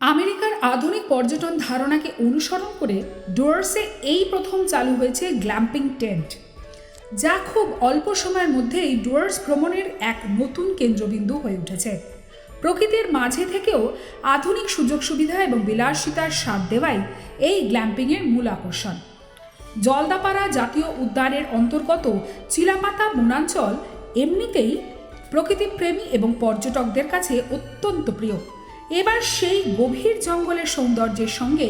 আমেরিকার আধুনিক পর্যটন ধারণাকে অনুসরণ করে ডুয়ার্সে এই প্রথম চালু হয়েছে গ্ল্যাম্পিং টেন্ট, যা খুব অল্প সময়ের মধ্যেই ডুয়ার্স ভ্রমণের এক নতুন কেন্দ্রবিন্দু হয়ে উঠেছে। প্রকৃতির মাঝে থেকেও আধুনিক সুযোগ সুবিধা এবং বিলাসিতার স্বাদ দেওয়াই এই গ্ল্যাম্পিংয়ের মূল আকর্ষণ। জলদাপাড়া জাতীয় উদ্যানের অন্তর্গত চিলাপাতা বনাঞ্চল এমনিতেই প্রকৃতিপ্রেমী এবং পর্যটকদের কাছে অত্যন্ত প্রিয়। এবার সেই গভীর জঙ্গলের সৌন্দর্যের সঙ্গে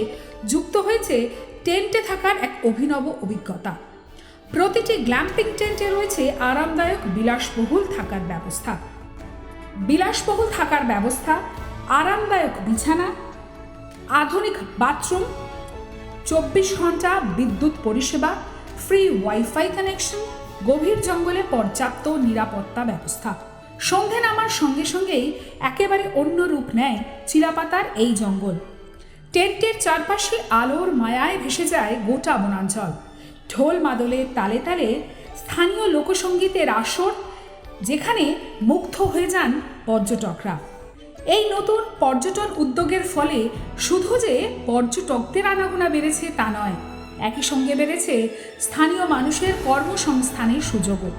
যুক্ত হয়েছে টেন্টে থাকার এক অভিনব অভিজ্ঞতা। প্রতিটি গ্ল্যাম্পিং টেন্টে রয়েছে আরামদায়ক বিলাসবহুল থাকার ব্যবস্থা, আরামদায়ক বিছানা, আধুনিক বাথরুম, 24 ঘন্টা বিদ্যুৎ পরিষেবা, ফ্রি ওয়াইফাই কানেকশন, গভীর জঙ্গলে পর্যাপ্ত নিরাপত্তা ব্যবস্থা। সন্ধে নামার সঙ্গে সঙ্গেই একেবারে অন্য রূপ নেয় চিলাপাতার এই জঙ্গল। টেন্টের চারপাশে আলোর মায়ায় ভেসে যায় গোটা বনাঞ্চল। ঢোল মাদলের তালে তালে স্থানীয় লোকসঙ্গীতের আসর, যেখানে মুগ্ধ হয়ে যান পর্যটকরা। এই নতুন পর্যটন উদ্যোগের ফলে শুধু যে পর্যটকদের আনাগোনা বেড়েছে তা নয়, একই সঙ্গে বেড়েছে স্থানীয় মানুষের কর্মসংস্থানের সুযোগও।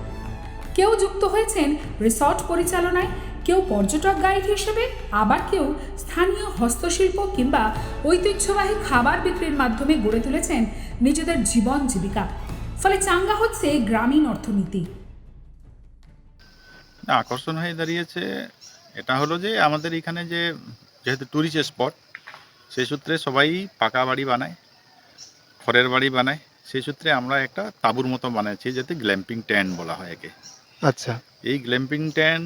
কেউ যুক্ত হয়েছেন রিসর্ট পরিচালনায়, কেউ পর্যটক গাইড হিসেবে, আবার কেউ স্থানীয় হস্তশিল্প কিংবা ঐতিহ্যবাহী খাবার বিক্রির মাধ্যমে গড়ে তুলেছেন নিজেদের জীবন জীবিকা। ফলে চাঙ্গা হচ্ছে গ্রামীণ অর্থনীতি। আকর্ষণ হয়ে দাঁড়িয়েছে এটা হলো যে আমাদের এখানে যেহেতু ট্যুরিস্ট স্পট, সেই সূত্রে সবাই পাকা বাড়ি বানায়, খড়ের বাড়ি বানায়। সেই সূত্রে আমরা একটা তাঁবুর মতো বানাচ্ছি, যাতে গ্ল্যাম্পিং টেন্ট বলা হয় একে। আচ্ছা এই গ্ল্যাম্পিং টেন্ট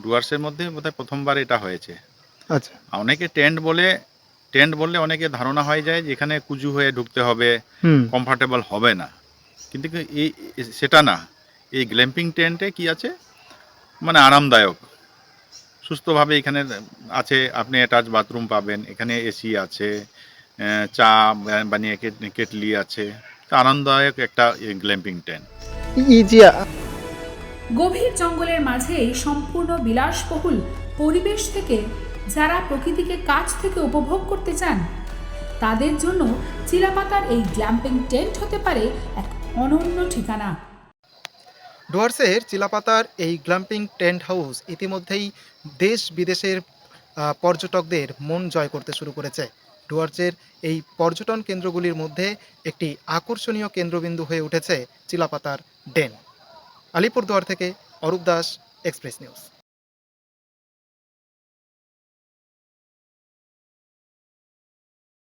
ডুয়ার্সের মধ্যে বোধহয় প্রথমবার এটা হয়েছে। আচ্ছা অনেকে টেন্ট বললে অনেকে ধারণা হয়ে যায় যে এখানে কুজু হয়ে ঢুকতে হবে, কমফর্টেবল হবে না, কিন্তু সেটা না। এই গ্ল্যাম্পিং টেন্টে কি আছে, মানে আরামদায়ক, সুস্থভাবে এখানে আছে। আপনি অ্যাটাচ বাথরুম পাবেন, এখানে এসি আছে, চা বানিয়ে কেটলি আছে, আরামদায়ক একটা গ্ল্যাম্পিং টেন্ট। গভীর জঙ্গলের মাঝে এই সম্পূর্ণ বিলাসবহুল পরিবেশ থেকে যারা প্রকৃতিকে কাছ থেকে উপভোগ করতে চান, তাদের জন্য চিলাপাতার এই গ্ল্যাম্পিং টেন্ট হতে পারে এক অনন্য ঠিকানা। ডুয়ার্সের চিলাপাতার এই গ্ল্যাম্পিং টেন্ট হাউস ইতিমধ্যেই দেশ বিদেশের পর্যটকদের মন জয় করতে শুরু করেছে। ডুয়ার্সের এই পর্যটন কেন্দ্রগুলির মধ্যে একটি আকর্ষণীয় কেন্দ্রবিন্দু হয়ে উঠেছে চিলাপাতার ডেন। আলিপুরদুয়ার থেকে অরূপ দাস, এক্সপ্রেস নিউজ।